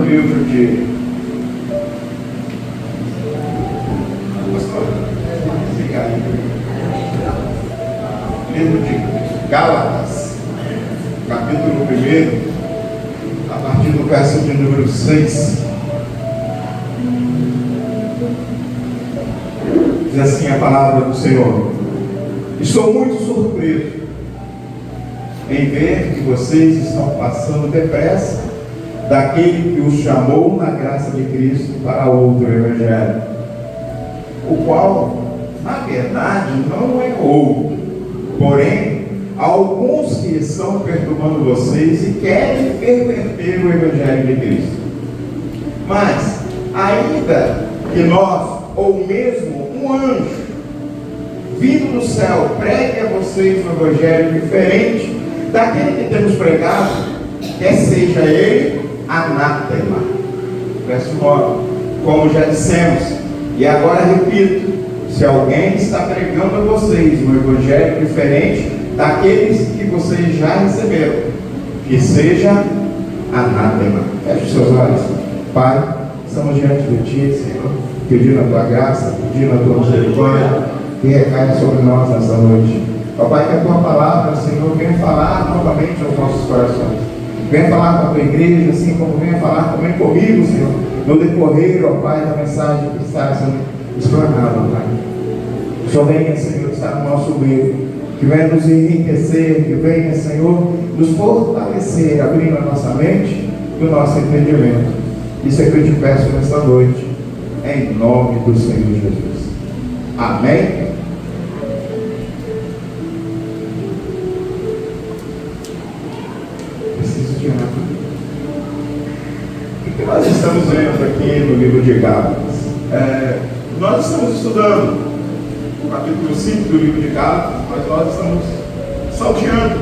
livro de Gálatas, capítulo 1, a partir do verso de número 6. Diz assim a palavra do Senhor: estou muito surpreso em ver que vocês estão passando depressa daquele que os chamou na graça de Cristo para outro evangelho, o qual, na verdade, não é outro, porém, há alguns que estão perturbando vocês e querem perverter o evangelho de Cristo. Mas, ainda que nós, ou mesmo um anjo, vindo do céu, pregue a vocês um evangelho diferente daquele que temos pregado, quer seja ele anátema. Verso 9. Como já dissemos, e agora repito, se alguém está pregando a vocês um evangelho diferente daqueles que vocês já receberam, que seja anátema. Feche os seus olhos. Pai, estamos diante de Ti, Senhor, pedindo a Tua graça, pedindo a Tua misericórdia, que recaia sobre nós nessa noite. Ó Pai, que a Tua palavra, Senhor, venha falar novamente aos nossos corações. Venha falar com a Tua igreja, assim como venha falar também comigo, Senhor, no decorrer, ó Pai, da mensagem que está sendo explanada, ó Pai. Só venha, Senhor, estar no nosso meio, que venha nos enriquecer, que venha, Senhor, nos fortalecer, abrindo a nossa mente e o nosso entendimento. Isso é que eu te peço nesta noite, em nome do Senhor Jesus. Amém? Preciso de nada. O que nós estamos vendo aqui no livro de Gálatas? Nós estamos estudando o capítulo 5 do livro de Gálatas, mas nós estamos salteando,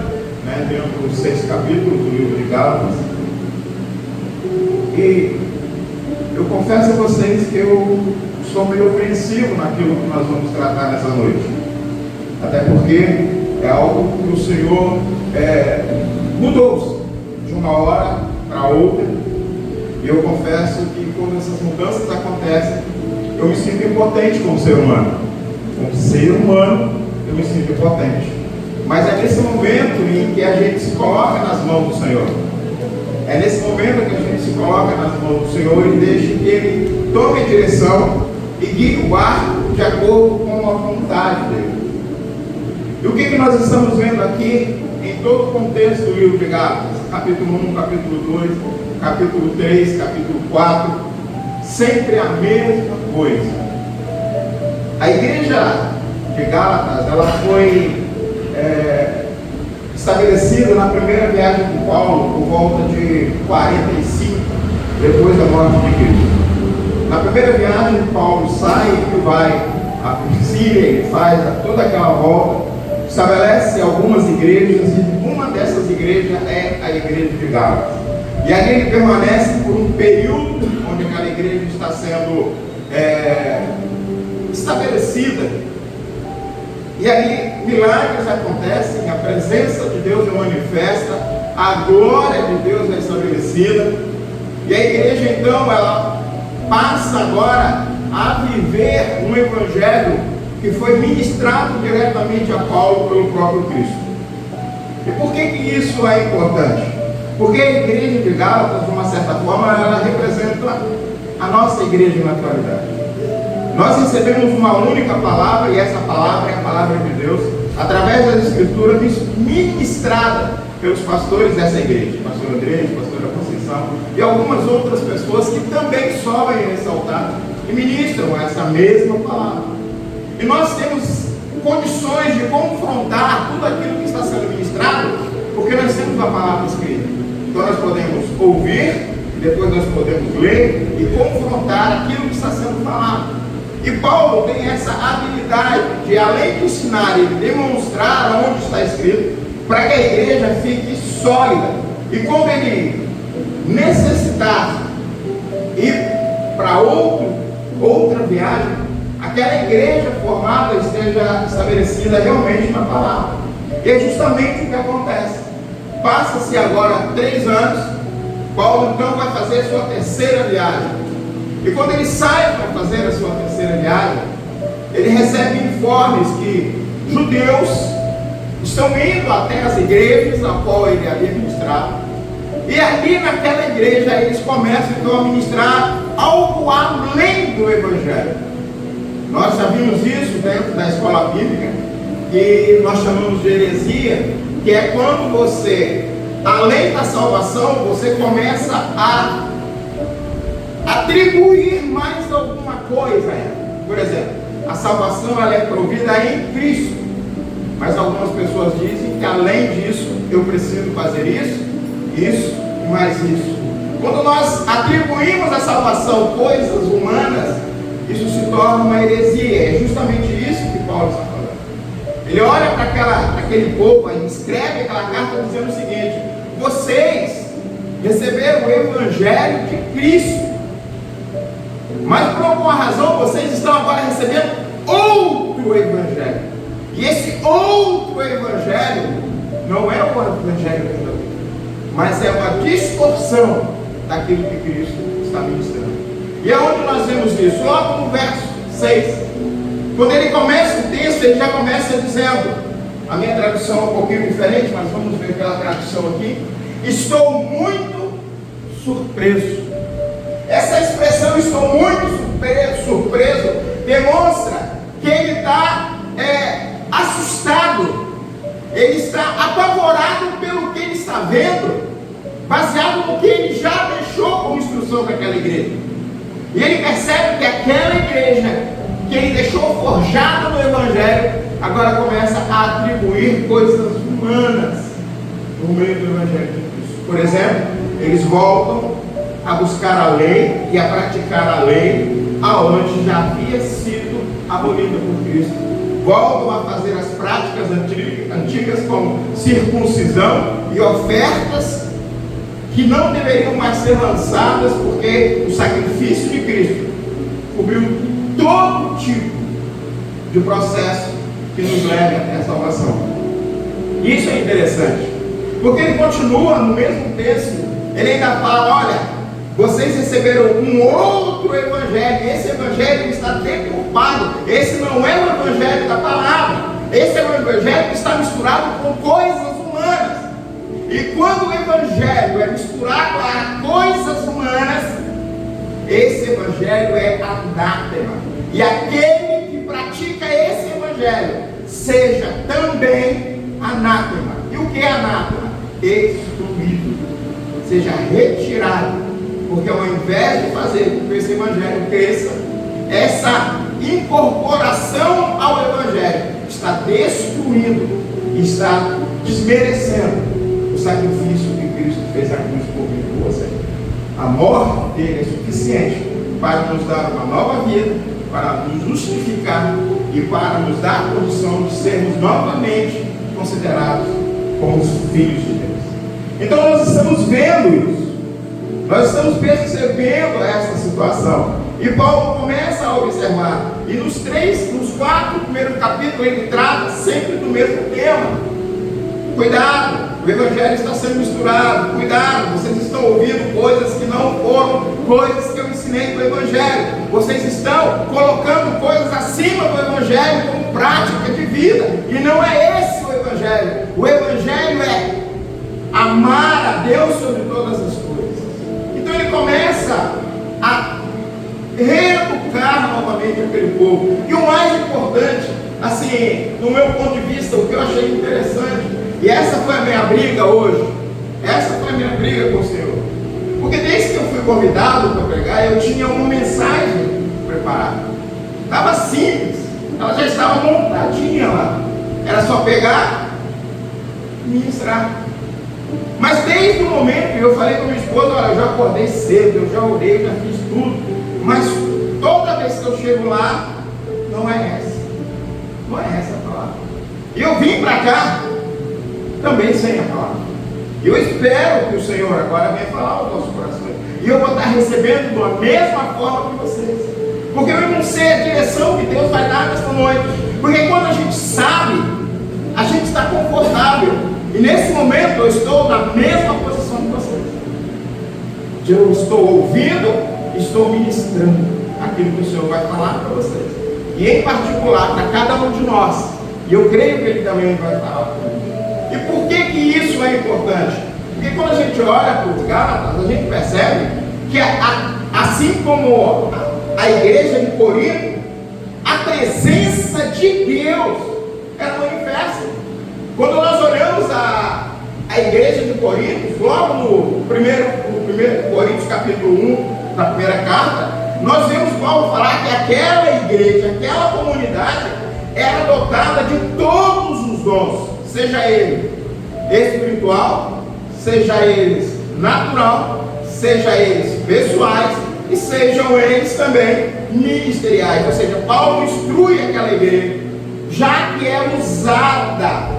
dentro dos 6 capítulos do livro de Gálatas. E eu confesso a vocês que eu estou meio ofensivo naquilo que nós vamos tratar nessa noite. Até porque é algo que o Senhor mudou de uma hora para outra. E eu confesso que quando essas mudanças acontecem, eu me sinto impotente como ser humano. Como ser humano, eu me sinto impotente. Mas é nesse momento em que a gente se coloca nas mãos do Senhor. É nesse momento que a gente se coloca nas mãos do Senhor e deixa que Ele tome a direção e guie o barco de acordo com a vontade dEle. E o que nós estamos vendo aqui em todo o contexto do livro de Gálatas? Capítulo 1, capítulo 2, capítulo 3, capítulo 4, sempre a mesma coisa. A igreja de Gálatas, ela foi estabelecida na primeira viagem de Paulo, por volta de 45, depois da morte de Cristo. Na primeira viagem, Paulo sai e vai à Síria, ele faz toda aquela volta, estabelece algumas igrejas, e uma dessas igrejas é a igreja de Gálatas. E ali ele permanece por um período onde aquela igreja está sendo estabelecida. E ali milagres acontecem, a presença de Deus é manifesta, a glória de Deus é estabelecida. E a igreja então, ela passa agora a viver um evangelho que foi ministrado diretamente a Paulo pelo próprio Cristo. E por que isso é importante? Porque a igreja de Gálatas, de uma certa forma, ela representa a nossa igreja na atualidade. Nós recebemos uma única palavra, e essa palavra é a palavra de Deus, através das Escrituras, ministrada pelos pastores dessa igreja, pastor André, pastora Conceição, e algumas outras pessoas que também sobem nesse altar e ministram essa mesma palavra. E nós temos condições de confrontar tudo aquilo que está sendo ministrado, porque nós temos a palavra escrita. Então nós podemos ouvir, e depois nós podemos ler e confrontar aquilo que está sendo falado. E Paulo tem essa habilidade de, além de ensinar, ele demonstrar onde está escrito, para que a igreja fique sólida. E quando ele necessitar ir para outra viagem, aquela igreja formada esteja estabelecida realmente na palavra. E é justamente o que acontece. Passa-se agora 3 anos, Paulo então vai fazer a sua terceira viagem. E quando ele sai para fazer a sua terceira viagem, ele recebe informes que judeus estão indo até as igrejas a qual ele havia ministrado. E ali naquela igreja eles começam então a ministrar algo além do Evangelho. Nós já vimos isso dentro da escola bíblica, que nós chamamos de heresia, que é quando você, além da salvação, você começa a atribuir mais alguma coisa a ela. Por exemplo, a salvação ela é provida em Cristo, mas algumas pessoas dizem que além disso eu preciso fazer isso e mais isso. Quando nós atribuímos à salvação coisas humanas, isso se torna uma heresia. É justamente isso que Paulo está falando. Ele olha para aquele povo e escreve aquela carta dizendo o seguinte: vocês receberam o Evangelho de Cristo, mas por alguma razão vocês estão agora recebendo outro Evangelho. E esse outro Evangelho não é o Evangelho de Deus, mas é uma distorção daquilo que Cristo está ministrando. E aonde nós vemos isso? Logo no verso 6. Quando ele começa o texto, ele já começa dizendo, a minha tradução é um pouquinho diferente, mas vamos ver pela tradução aqui: estou muito surpreso. Essa expressão estou muito surpreso demonstra que ele está assustado, ele está apavorado pelo que ele está vendo, baseado no que ele já deixou como instrução para aquela igreja. E ele percebe que aquela igreja que ele deixou forjada no Evangelho agora começa a atribuir coisas humanas no meio do Evangelho de Cristo. Por exemplo, eles voltam a buscar a lei e a praticar a lei aonde já havia sido abolida por Cristo. Voltam a fazer as práticas antigas como circuncisão e ofertas que não deveriam mais ser lançadas, porque o sacrifício de Cristo cobriu todo tipo de processo que nos leve até a salvação. Isso é interessante, porque ele continua no mesmo texto, ele ainda fala: olha, vocês receberam um outro evangelho, esse evangelho está deturpado, esse não é o evangelho da palavra, esse é o evangelho que está misturado com coisas humanas. E quando o evangelho é misturado a coisas humanas, esse evangelho é anátema. E aquele que pratica esse evangelho seja também anátema. E o que é anátema? Excluído, seja retirado. Porque ao invés de fazer com que esse evangelho cresça, essa incorporação ao evangelho está destruindo, está desmerecendo o sacrifício que Cristo fez na cruz por mim e por você. A morte dele é suficiente para nos dar uma nova vida, para nos justificar e para nos dar a condição de sermos novamente considerados como os filhos de Deus. Então nós estamos vendo isso, nós estamos percebendo essa situação, e Paulo começa a observar, e nos 4 primeiros capítulos ele trata sempre do mesmo tema: cuidado, o evangelho está sendo misturado, cuidado, vocês estão ouvindo coisas que não foram coisas que eu ensinei do evangelho, vocês estão colocando coisas acima do evangelho como prática de vida, e não é esse o evangelho. O evangelho é amar a Deus sobre todas as coisas. Então ele começa a reeducar novamente aquele povo. E o mais importante, assim, no meu ponto de vista, o que eu achei interessante, e essa foi a minha briga hoje, essa foi a minha briga com o Senhor, porque desde que eu fui convidado para pregar, eu tinha uma mensagem preparada, estava simples, ela já estava montadinha lá, era só pegar e ministrar. Mas desde o momento, eu falei com minha esposa: olha, eu já acordei cedo, eu já orei, já fiz tudo, mas toda vez que eu chego lá, não é essa a palavra. E eu vim para cá também sem a palavra. Eu espero que o Senhor agora venha falar aos nossos corações, e eu vou estar recebendo da mesma forma que vocês, porque eu não sei a direção que Deus vai dar nesta noite, porque quando a gente sabe, a gente está confortável. E nesse momento eu estou na mesma posição que vocês. de eu estou ouvindo, estou ministrando aquilo que o Senhor vai falar para vocês. E em particular, para cada um de nós. E eu creio que Ele também vai falar comigo. E por que isso é importante? Porque quando a gente olha para os Gálatas, a gente percebe que assim como a igreja de Corinto, a presença de Deus era manifesta. Quando nós olhamos a igreja de Corinto, logo no primeiro Coríntios capítulo 1, na primeira carta, nós vemos Paulo falar que aquela igreja, aquela comunidade era dotada de todos os dons, seja ele espiritual, seja eles natural, seja eles pessoais e sejam eles também ministeriais. Ou seja, Paulo instrui aquela igreja, já que é usada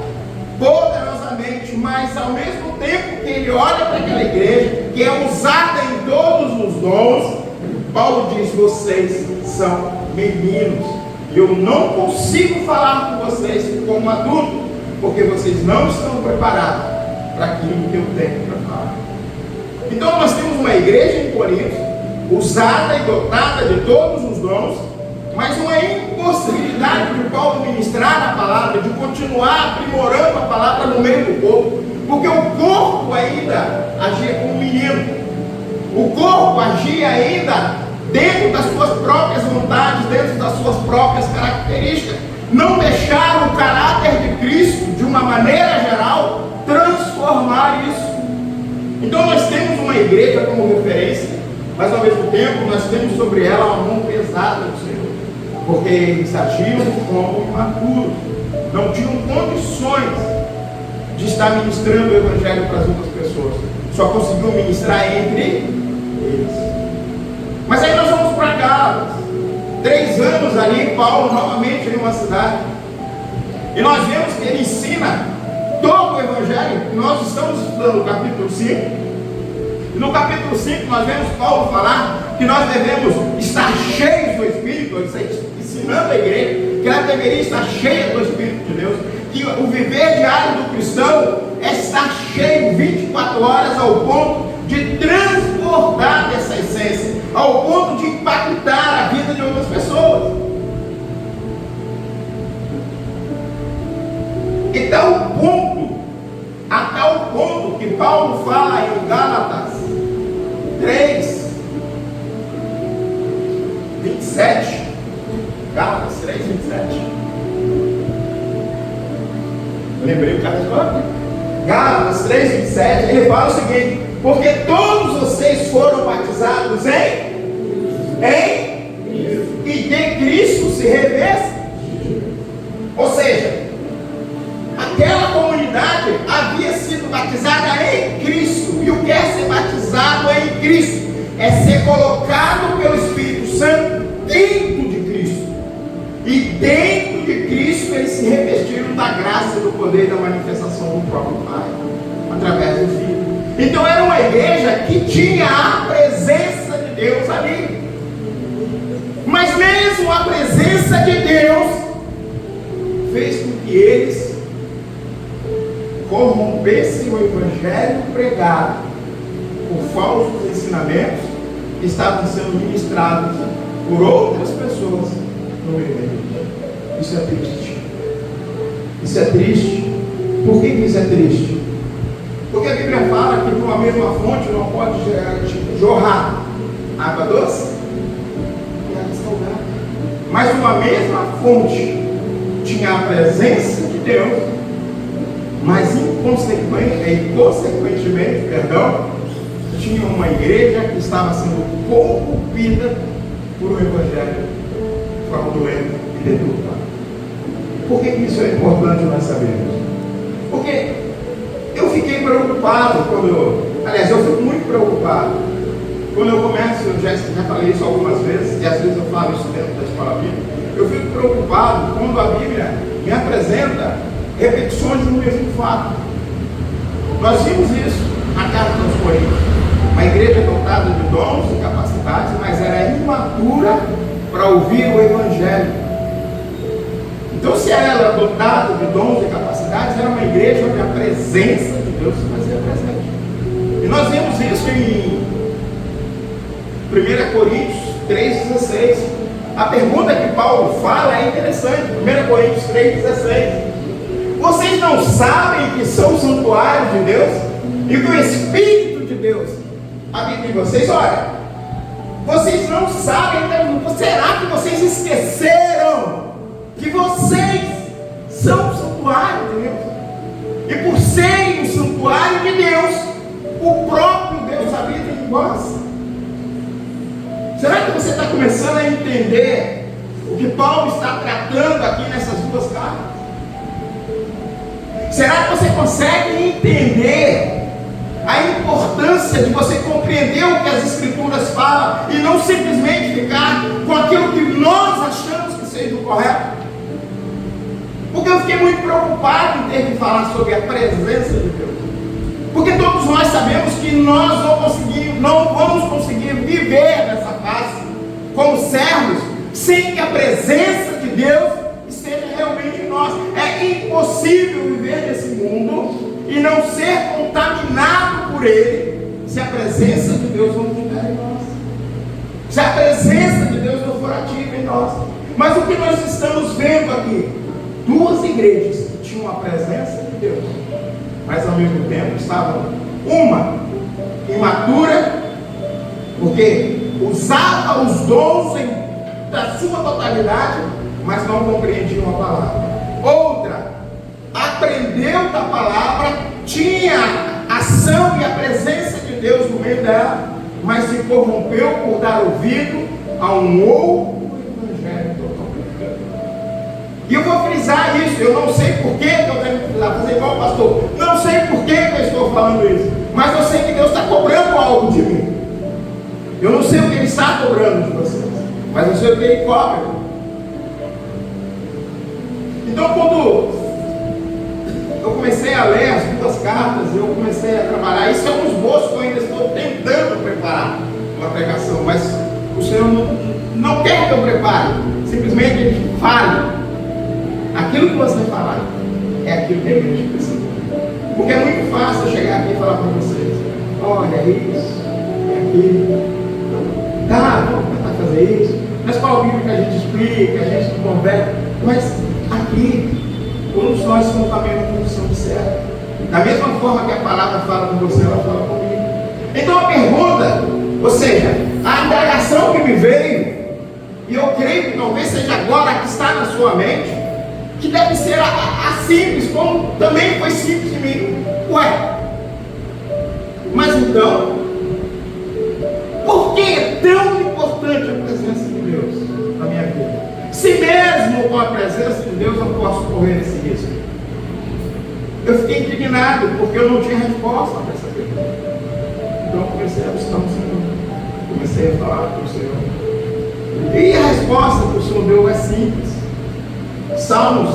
poderosamente, mas ao mesmo tempo que ele olha para aquela igreja, que é usada em todos os dons, Paulo diz: vocês são meninos, e eu não consigo falar com vocês como adulto, porque vocês não estão preparados para aquilo que eu tenho para falar. Então nós temos uma igreja em Corinto, usada e dotada de todos os dons, mas uma impossibilidade de Paulo ministrar a palavra, de continuar aprimorando a palavra no meio do corpo, porque o corpo ainda agia como menino, o corpo agia ainda dentro das suas próprias vontades, dentro das suas próprias características, não deixar o caráter de Cristo, de uma maneira geral, transformar isso. Então nós temos uma igreja como referência, mas ao mesmo tempo nós temos sobre ela uma mão pesada do Senhor, porque eles agiam como imaturos, não tinham condições de estar ministrando o Evangelho para as outras pessoas, só conseguiam ministrar entre eles. Mas aí nós vamos para Gálatas, 3 anos ali, Paulo novamente em uma cidade, e nós vemos que ele ensina todo o Evangelho. Nós estamos estudando o capítulo 5, e no capítulo 5 nós vemos Paulo falar que nós devemos estar cheios do Espírito, ensinando a igreja que ela deveria estar cheia do Espírito de Deus, que o viver diário do cristão é estar cheio 24 horas ao ponto de transbordar dessa essência, ao ponto de impactar a vida de outras pessoas. A tal ponto que Paulo fala em Gálatas 3, 27, Gálatas 3, 27, eu lembrei o cara de agora, Gálatas 3, 27, ele fala o seguinte: porque todos vocês foram batizados e de Cristo se revestem. Ou seja, aquela comunidade havia sido batizada em Cristo. E o que é ser batizado em Cristo? É ser colocado pelo Espírito Santo dentro de Cristo. E dentro de Cristo eles se revestiram da graça e do poder da manifestação do próprio Pai, através do Filho. Então era uma igreja que tinha a presença de Deus ali. Mas mesmo a presença de Deus fez com que eles corrompessem o Evangelho pregado por falsos ensinamentos que estavam sendo ministrados por outras pessoas no meio da igreja. Isso é triste. Isso é triste. Por que isso é triste? Porque a Bíblia fala que de uma mesma fonte não pode jorrar água doce e água salgada. Mas uma mesma fonte tinha a presença de Deus, mas consequentemente, tinha uma igreja que estava sendo corrompida por um evangelho fraudulento e deturpado. Por que isso é importante nós sabermos? Porque eu fiquei preocupado eu fico muito preocupado quando eu começo, eu já falei isso algumas vezes, e às vezes eu falo isso dentro da escola bíblica. Eu fico preocupado quando a Bíblia me apresenta repetições do mesmo fato. Nós vimos isso na carta aos Coríntios, uma igreja dotada de dons e capacidades, mas era imatura para ouvir o Evangelho. Então, se ela era dotada de dons e capacidades, era uma igreja onde a presença de Deus se fazia presente. E nós vemos isso 1 Coríntios 3,16. A pergunta que Paulo fala é interessante. 1 Coríntios 3,16. Vocês não sabem que são o santuário de Deus e que o Espírito de Deus habita em vocês? Olha, vocês não sabem, então, será que vocês esqueceram que vocês são o santuário de Deus? E por serem o santuário de Deus, o próprio Deus habita em vós. Será que você está começando a entender o que Paulo está tratando aqui nessas duas cartas? Será que você consegue entender a importância de você compreender o que as Escrituras falam e não simplesmente ficar com aquilo que nós achamos que seja o correto? Porque eu fiquei muito preocupado em ter que falar sobre a presença de Deus. Porque todos nós sabemos que nós não vamos conseguir viver nessa face como servos sem que a presença de Deus esteja realmente em nós. É impossível viver nesse mundo e não ser contaminado por ele se a presença de Deus não estiver em nós. Se a presença de Deus não for ativa em nós. Mas o que nós estamos vendo aqui? Duas igrejas que tinham a presença de Deus, mas ao mesmo tempo estavam, uma imatura, porque usava os dons da sua totalidade, mas não compreendiam a palavra. Outra aprendeu da palavra, tinha a ação e a presença de Deus no meio dela, mas se corrompeu por dar ouvido a um outro evangelho totalmente. E eu vou frisar isso. Eu não sei por que eu tenho que frisar, fazer igual o pastor. Não sei por que eu estou falando isso, mas eu sei que Deus está cobrando algo de mim. Eu não sei o que Ele está cobrando de vocês, mas eu sei o que Ele cobra. Então, quando eu comecei a ler as duas cartas, eu comecei a trabalhar. Isso é um esboço que eu ainda estou tentando preparar uma pregação, mas o Senhor não quer que eu prepare, simplesmente Ele fale. Aquilo que você falar é aquilo que a igreja precisa. Porque é muito fácil eu chegar aqui e falar para vocês: olha, é isso, é aquilo. Tá, vamos tentar fazer isso. Na escola bíblica a gente explica, a gente conversa. Mas aqui, todos nós somos também uma condição de certo. Da mesma forma que a palavra fala com você, ela fala comigo. Então a pergunta, ou seja, a indagação que me veio, e eu creio que talvez seja agora que está na sua mente, que deve ser a simples, como também foi simples de mim. Ué, mas então, por que é tão importante a presença de Deus na minha vida? Se mesmo com a presença de Deus eu posso correr esse risco. Eu fiquei indignado porque eu não tinha resposta para essa pergunta. Então eu comecei a buscar o Senhor, comecei a falar com o Senhor. E a resposta que o Senhor deu é simples. Salmos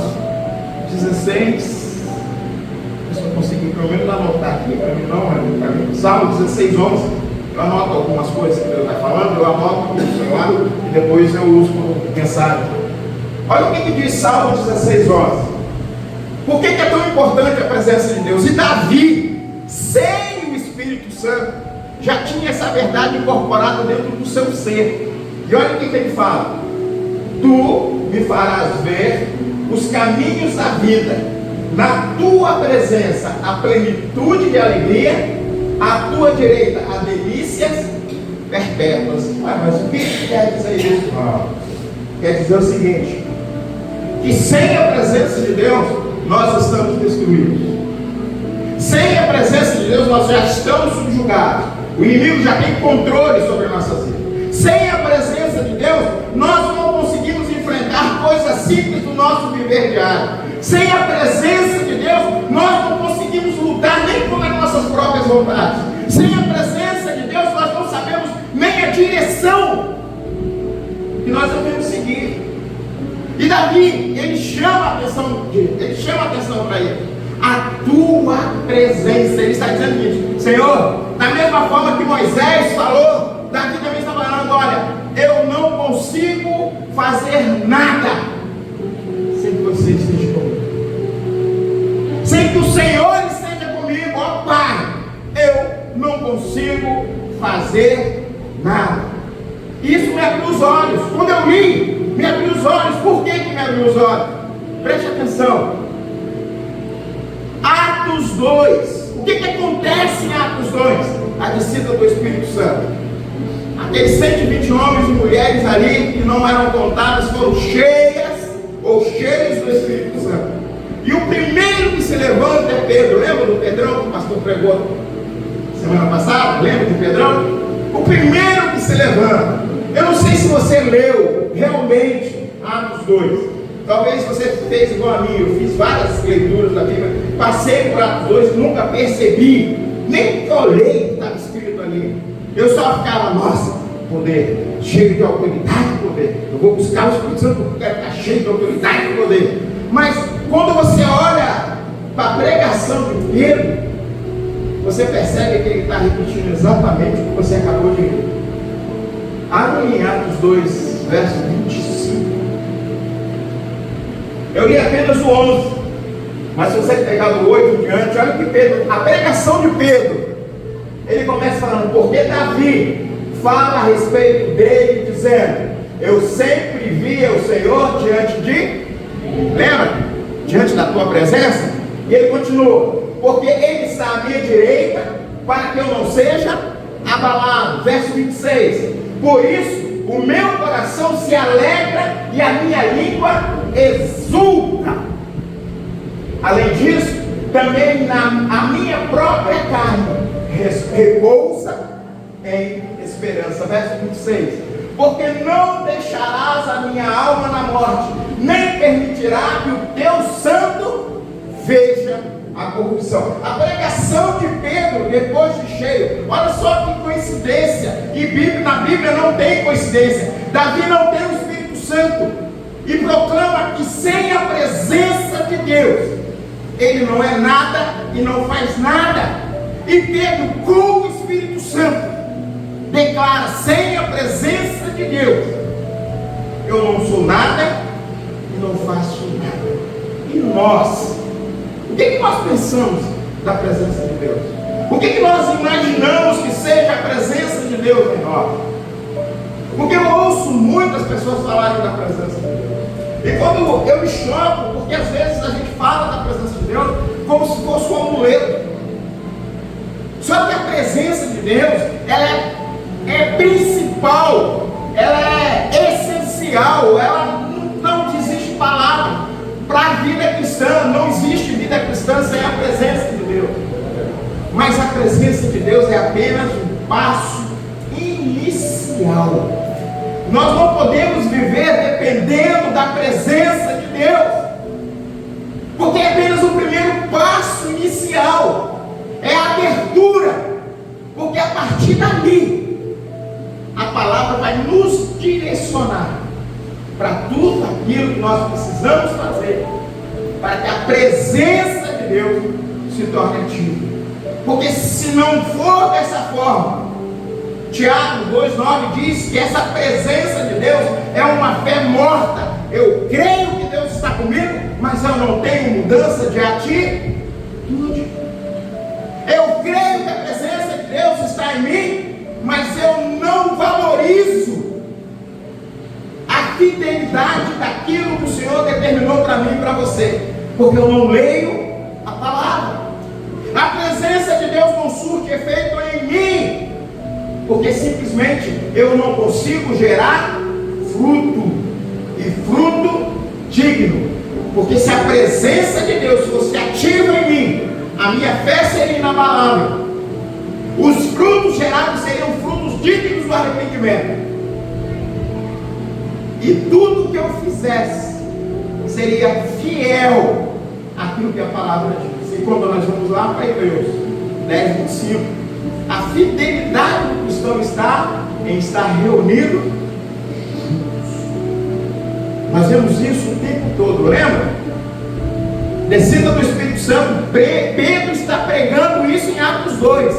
16, se eu conseguir pelo menos anotar aqui, para mim não, para mim. Salmos 16, 11, eu anoto algumas coisas que Deus está falando, eu anoto no celular e depois eu uso como mensagem. Olha o que diz Salmos 16, 11. Por que é tão importante a presença de Deus? E Davi, sem o Espírito Santo, já tinha essa verdade incorporada dentro do seu ser. E olha o que ele fala: tu me farás ver os caminhos da vida, na tua presença a plenitude de alegria, à tua direita há delícias perpétuas. Mas o que quer dizer isso? Quer dizer o seguinte: que sem a presença de Deus nós estamos destruídos. Sem a presença de Deus nós já estamos subjugados. O inimigo já tem controle sobre nossas vidas. Sem a presença de Deus nós não conseguimos enfrentar coisas simples do nosso viver diário. Sem a presença de Deus nós não conseguimos lutar nem contra as nossas próprias vontades. Sem a presença de Deus nós não sabemos nem a direção que nós devemos seguir. E Davi, ele chama a atenção para ele: a tua presença. Ele está dizendo isso, Senhor, da mesma forma que Moisés falou, Davi também está falando: olha, eu não consigo fazer nada sem que você esteja comigo, sem que o Senhor esteja comigo. Ó Pai, eu não consigo fazer nada. E isso me abriu os olhos. Quando eu li, me abriu os olhos. Por que me abriu os olhos? Preste atenção. Atos 2. O que acontece em Atos 2? A descida do Espírito Santo. Aqueles 120 homens e mulheres ali que não eram contadas foram cheias ou cheios do Espírito Santo. E o primeiro que se levanta é Pedro. Lembra do Pedrão que o pastor pregou semana passada? Lembra de Pedrão? O primeiro que se levanta. Eu não sei se você leu realmente Atos 2. Talvez você fez igual a mim. Eu fiz várias leituras da Bíblia. Passei por Atos 2 e nunca percebi. Nem olhei que estava escrito ali. Eu só ficava, nossa, poder, cheio de autoridade e poder. Eu vou buscar o Espírito Santo porque eu quero estar cheio de autoridade e poder. Mas quando você olha para a pregação de Pedro, você percebe que ele está repetindo exatamente o que você acabou de ler. Abra em Atos 2, verso 25. Eu li apenas o 11, mas se você pegar do 8 em diante, olha que Pedro, a pregação de Pedro, ele começa falando, porque Davi fala a respeito dele, dizendo, eu sempre via o Senhor diante de, lembra? Diante da tua presença. E ele continua, porque ele está à minha direita, para que eu não seja abalado. Verso 26, por isso o meu coração se alegra e a minha língua exulta. Além disso, também a minha própria carne repousa em esperança. Verso 26, porque não deixarás a minha alma na morte, nem permitirá que o teu santo veja a corrupção. A pregação de Pedro, depois de cheio, olha só que coincidência, e na Bíblia não tem coincidência. Davi não tem o Espírito Santo, e proclama que sem a presença de Deus, ele não é nada e não faz nada. E Pedro, com o Espírito Santo, declara, sem a presença de Deus, eu não sou nada e não faço nada. E nós, o que nós pensamos da presença de Deus? O que nós imaginamos que seja a presença de Deus em nós? Porque eu ouço muitas pessoas falarem da presença de Deus. E quando eu me choco, porque às vezes a gente fala da presença de Deus como se fosse um amuleto. Só que a presença de Deus, ela é principal, ela é essencial, ela não existe palavra para a vida cristã, não existe vida cristã sem a presença de Deus. Mas a presença de Deus é apenas um passo inicial. Nós não podemos viver dependendo da presença de Deus, porque é apenas o primeiro passo inicial, é a abertura, porque a partir dali a palavra vai nos direcionar para tudo aquilo que nós precisamos fazer para que a presença de Deus se torne ativa. Porque se não for dessa forma, Tiago 2,9 diz que essa presença de Deus é uma fé morta. Eu creio que Deus está comigo, mas eu não tenho mudança de atitude. Eu creio que a presença de Deus está em mim, mas eu não valorizo a fidelidade daquilo que o Senhor determinou para mim e para você, porque eu não leio a palavra. A presença de Deus não surte efeito em mim, porque simplesmente eu não consigo gerar fruto, e fruto digno. Porque se a presença de Deus fosse ativa em mim, a minha fé seria inabalável. Os frutos gerados seriam frutos dignos do arrependimento. E tudo que eu fizesse seria fiel àquilo que a palavra diz. E quando nós vamos lá para Hebreus 10:25, a fidelidade do cristão está em estar reunido. Nós vemos isso o tempo todo, lembra? Descida do Espírito Santo, Pedro está pregando isso em Atos 2.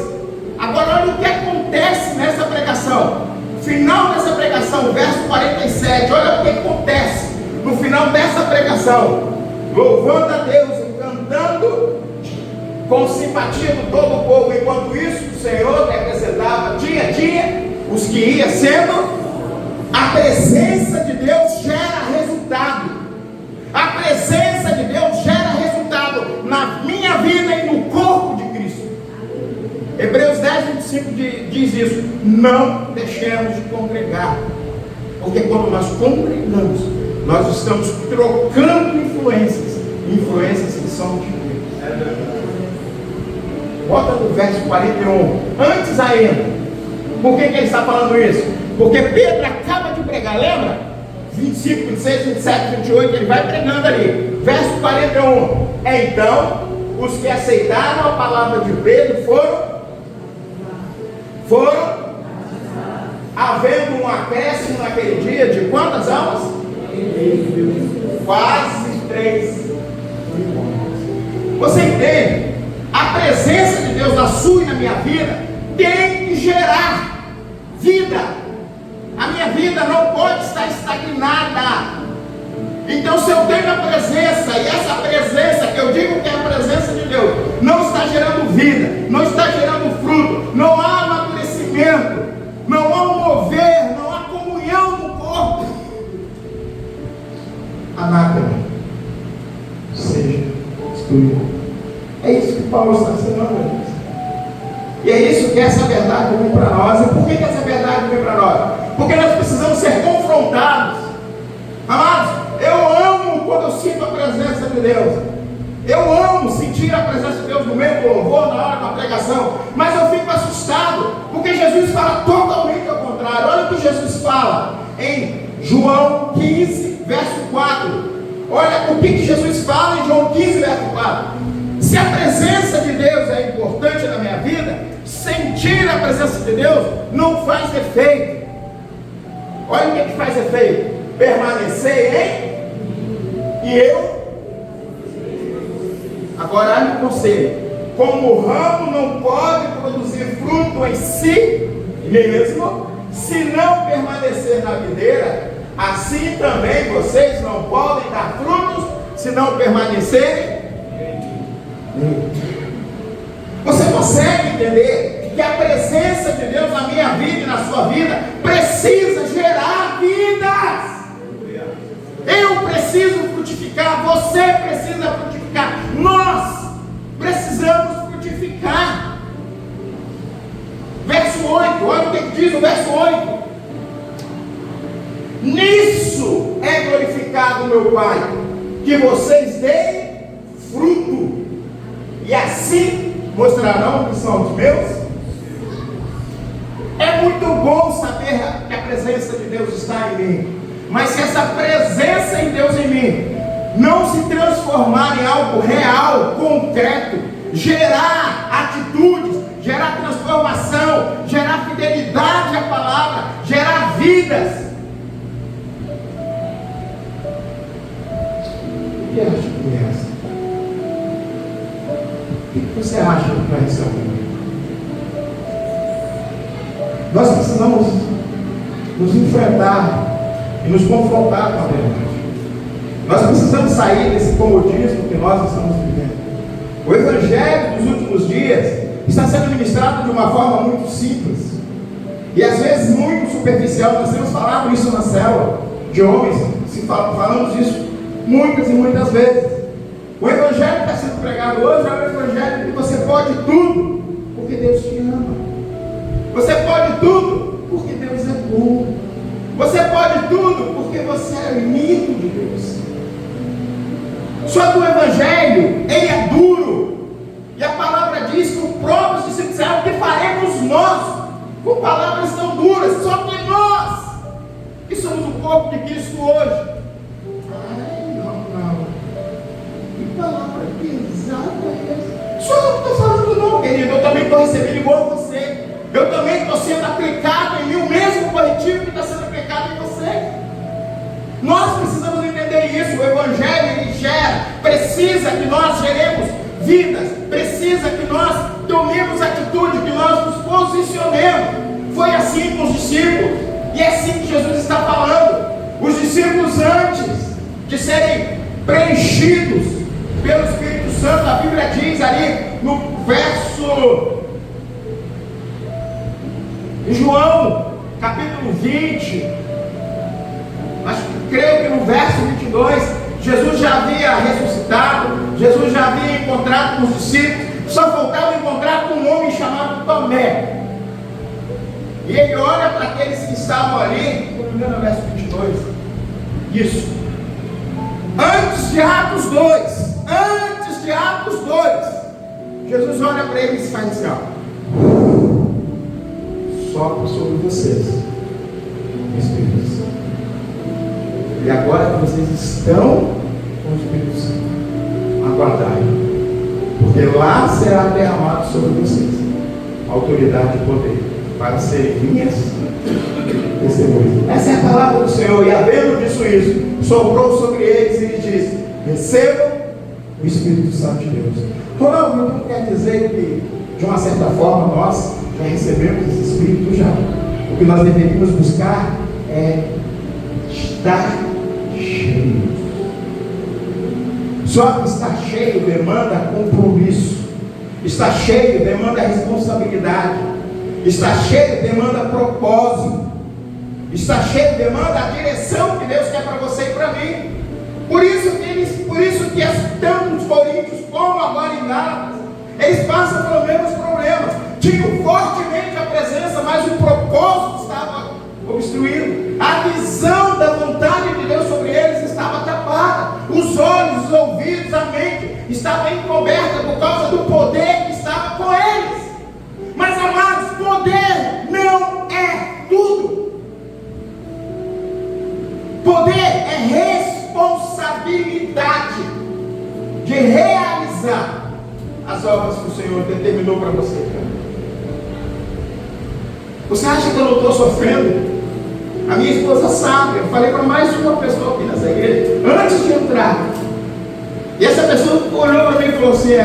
Agora olha o que acontece nessa pregação. Final dessa pregação, verso 47, olha o que acontece no final dessa pregação. Louvando a Deus e cantando com simpatia de todo o povo. Enquanto isso, o Senhor representava dia a dia os que iam sendo A presença de Deus gera resultado. A presença de Deus gera resultado na minha vida e no corpo de Cristo. Hebreus 10:25 diz isso. Não deixemos de congregar, porque quando nós congregamos, nós estamos trocando influências que são de Deus. Bota no verso 41. Antes ainda, por que ele está falando isso? Porque Pedro acaba de pregar, lembra? 25, 26, 27, 28, ele vai pregando ali. Verso 41. Então, os que aceitaram a palavra de Pedro foram havendo um acréscimo naquele dia de quantas almas? Quase 3 milhões. Você entende? A presença de Deus na sua e na minha vida tem que gerar vida. A minha vida não pode estar estagnada. Então, se eu tenho a presença, e essa presença que eu digo que é a presença de Deus, não está gerando vida, não está gerando fruto, não há amadurecimento, não há um mover, não há comunhão no corpo, anátema, seja destruído. É isso que Paulo está ensinando. E é isso que essa verdade vem para nós. E por que essa verdade vem para nós? Porque nós precisamos ser confrontados. Amados, eu amo quando eu sinto a presença de Deus. Eu amo sentir a presença de Deus no meio do louvor, na hora da pregação. Mas eu fico assustado, porque Jesus fala totalmente ao contrário. Olha o que Jesus fala em João 15, verso 4. Olha o que Jesus fala em João 15, verso 4. Se a presença de Deus é importante na minha vida, sentir a presença de Deus não faz efeito. Olha o que faz efeito: permanecer em e eu. Agora olha o conselho: como o ramo não pode produzir fruto em si mesmo, se não permanecer na videira, assim também vocês não podem dar frutos se não permanecerem. Você consegue entender que a presença de Deus na minha vida e na sua vida precisa gerar vidas? Eu preciso frutificar, você precisa frutificar, nós precisamos frutificar. Verso 8, olha o que diz o verso 8: nisso é glorificado meu Pai, que vocês deem fruto, e assim mostrarão que são os meus. É muito bom saber que a presença de Deus está em mim, mas se essa presença em Deus em mim não se transformar em algo real, concreto, gerar atitudes, gerar transformação, gerar fidelidade à palavra, gerar vidas, o que acha que é essa? O que você acha que vai ser? Nós precisamos nos enfrentar e nos confrontar com a verdade. Nós precisamos sair desse comodismo que nós estamos vivendo. O Evangelho dos últimos dias está sendo ministrado de uma forma muito simples e às vezes muito superficial. Nós temos falado isso na célula de homens, falamos isso muitas e muitas vezes. O Evangelho que está sendo pregado hoje é o Evangelho que você pode tudo, porque Deus te ama. Você pode tudo, porque Deus é bom. Você pode tudo, porque você é amigo de Deus. Só que o Evangelho, ele é duro. E a palavra diz que o próprio discípulo é o que faremos nós, com palavras tão duras. Só que nós, que somos o corpo de Cristo hoje. Palavra pesada é essa? Só eu não estou falando não, querido. Eu também estou recebendo igual a você. Eu também estou sendo aplicado em mim o mesmo corretivo que está sendo aplicado em você. Nós precisamos entender isso. O Evangelho, ele gera. Precisa que nós geremos vidas. Precisa que nós tomemos atitude, que nós nos posicionemos. Foi assim com os discípulos. E é assim que Jesus está falando. Os discípulos, antes de serem preenchidos pelo Espírito Santo, a Bíblia diz ali no verso em João capítulo 20, creio que no verso 22, Jesus já havia ressuscitado, Jesus já havia encontrado com os discípulos, só faltava encontrar com um homem chamado Tomé. E ele olha para aqueles que estavam ali, no verso 22, isso, antes de Atos 2, Jesus olha para eles e faz assim, sopra sobre vocês o Espírito Santo. E agora que vocês estão com o Espírito Santo, aguardai, porque lá será derramado sobre vocês autoridade e poder, para serem minhas testemunhas. Essa é a palavra do Senhor. E havendo disso isso, soprou sobre eles e lhes disse: recebam o Espírito Santo de Deus. Ronaldo, não quer dizer que, de uma certa forma, nós já recebemos esse Espírito já. O que nós deveríamos buscar é estar cheio. Só que estar cheio demanda compromisso. Estar cheio demanda responsabilidade. Estar cheio demanda propósito. Estar cheio demanda a direção que Deus quer para você e para mim. Por isso que tanto os coríntios como agora em Gálatas, eles passam pelos mesmos problemas. Tinham fortemente a presença, mas o propósito estava obstruído. A visão da vontade de Deus sobre eles estava tapada. Os olhos, os ouvidos, a mente estava encoberta por causa do poder que estava com eles. Mas, amados, poder não é tudo. Poder é responsabilidade de realizar as obras que o Senhor determinou para você. Você acha que eu não estou sofrendo? A minha esposa sabe. Eu falei para mais uma pessoa aqui nessa igreja antes de entrar. E essa pessoa olhou para mim e falou assim: e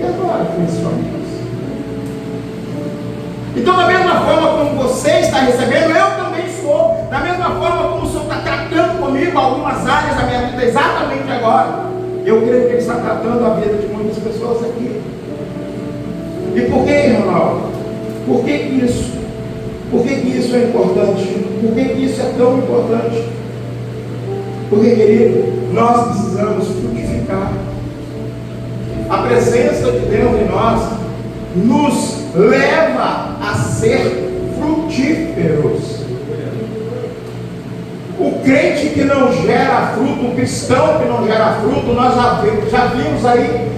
agora, principalmente? Então, da mesma forma como você está recebendo, eu também sou. Da mesma forma como o Senhor está tratando comigo algumas áreas da minha vida exatamente agora, eu creio que Ele está tratando a vida de muitas pessoas aqui. E por que, Ronaldo? Por que isso? Por que isso é importante? Por que isso é tão importante? Porque, querido, nós precisamos frutificar. A presença de Deus em nós nos leva a ser frutíferos. O crente que não gera fruto, o cristão que não gera fruto, nós já vimos aí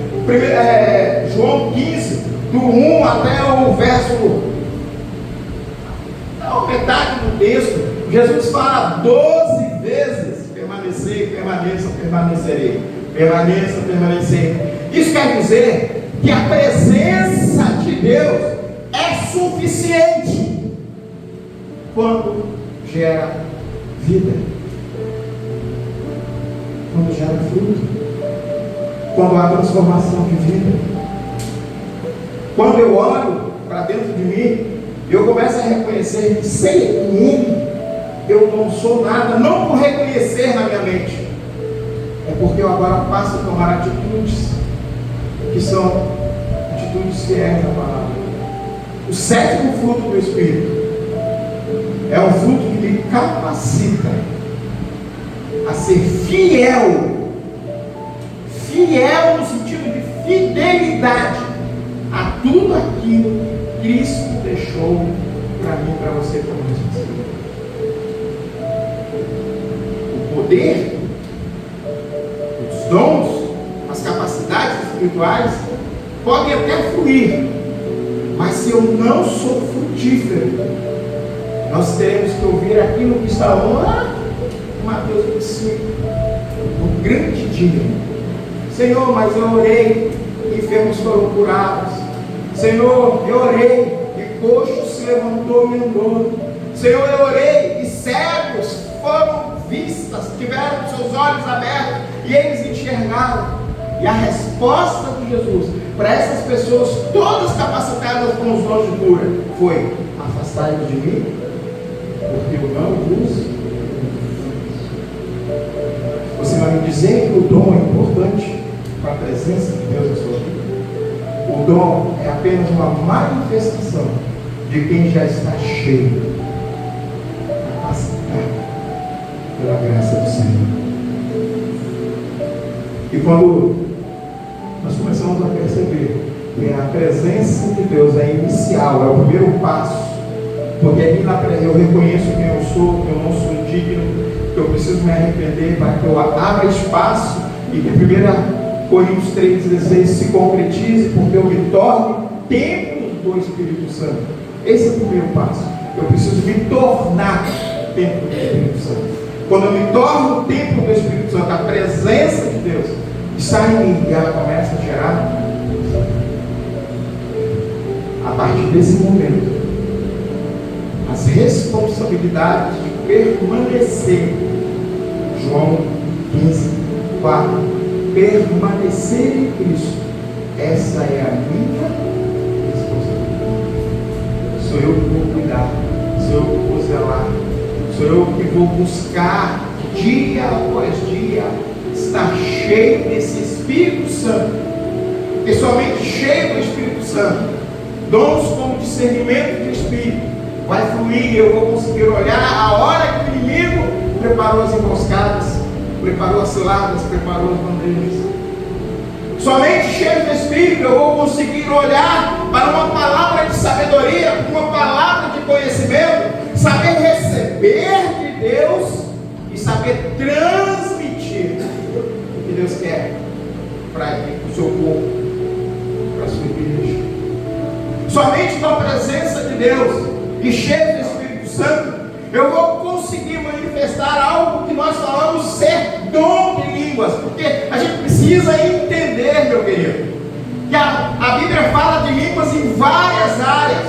João 15, do 1 até o verso, a metade do texto. Jesus fala 12 vezes: permanecer, permaneça, permanecerei, permaneça, permanecerei. Isso quer dizer que a presença de Deus é suficiente quando gera vida, quando gera fruto, quando há transformação de vida. Quando eu olho para dentro de mim, eu começo a reconhecer que sem Ele eu não sou nada, não por reconhecer na minha mente, é porque eu agora passo a tomar atitudes que são atitudes fiéis à palavra. O sétimo fruto do Espírito é um fruto que me capacita a ser fiel no sentido de fidelidade a tudo aquilo que Cristo deixou para mim, para você, para nós. O poder, os dons, as capacidades espirituais podem até fluir, mas se eu não sou frutífero, nós teremos que ouvir aquilo que está lá em Mateus 25, no grande dia: Senhor, mas eu orei e enfermos foram curados. Senhor, eu orei e coxo se levantou e andou. Senhor, eu orei e cegos foram vistas, tiveram seus olhos abertos e eles enxergaram. E a resposta de Jesus para essas pessoas, todas capacitadas com os dons de cura, foi: afastai-vos de mim, porque eu não vos. Você vai me dizer que o dom é importante para a presença de Deus na sua vida? O dom é apenas uma manifestação de quem já está cheio, capacitado. pela graça do Senhor. E quando nós começamos a perceber que a presença de Deus é inicial, é o primeiro passo, porque aqui eu reconheço quem eu sou, que eu não sou digno, que eu preciso me arrepender para que eu abra espaço e que 1 Coríntios 3,16 se concretize, porque eu me torne templo do Espírito Santo. Esse é o primeiro passo. Eu preciso me tornar templo do Espírito Santo. Quando eu me torno templo do Espírito Santo, a presença de Deus está em mim e ela começa a gerar. A partir desse momento, as responsabilidades de permanecer, João 15, 4, permanecer em Cristo, essa é a minha responsabilidade. Sou eu que vou cuidar, sou eu que vou zelar, sou eu que vou buscar dia após dia estar cheio desse Espírito Santo, porque somente cheio do Espírito Santo, dons como discernimento de Espírito, vai fluir e eu vou conseguir olhar a hora que o inimigo preparou as emboscadas, preparou as ciladas, preparou as bandeiras. Somente cheio do Espírito eu vou conseguir olhar para uma palavra de sabedoria, uma palavra de conhecimento, saber receber de Deus e saber transmitir o que Deus quer para o seu povo, para a sua igreja. Somente com a presença de Deus e cheio do Espírito Santo, eu vou conseguir manifestar algo que nós falamos ser dom de línguas, porque a gente precisa entender, meu querido, que a Bíblia fala de línguas em várias áreas.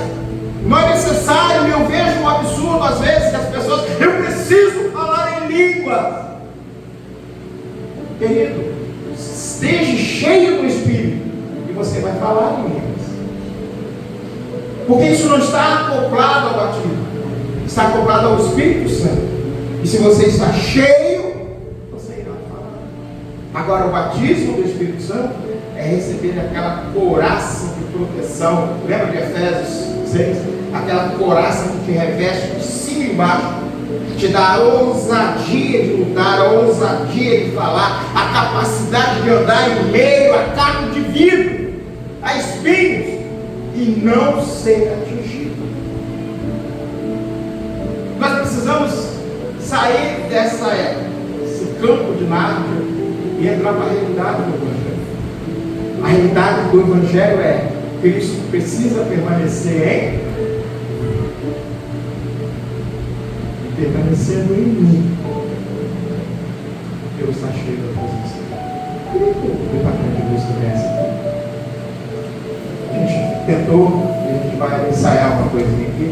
Não é necessário, eu vejo um absurdo às vezes que as pessoas, eu preciso falar em línguas. Querido, esteja cheio do Espírito e você vai falar em línguas. Porque isso não está acoplado ao batismo, está acoplado ao Espírito Santo. E se você está cheio, você irá falar. Agora, o batismo do Espírito Santo é receber aquela couraça de proteção. Lembra de Efésios 6? Aquela couraça que te reveste de cima e embaixo, te dá a ousadia de lutar, a ousadia de falar, a capacidade de andar em meio a carne de vidro, a espinhos, e não ser atingido. Nós precisamos sair desse campo de nada e entrar para a realidade do Evangelho. A realidade do Evangelho é: Cristo precisa permanecer permanecendo em mim. Eu estou cheio da presença. O departamento de Deus também é assim. A gente tentou, a gente vai ensaiar uma coisinha aqui.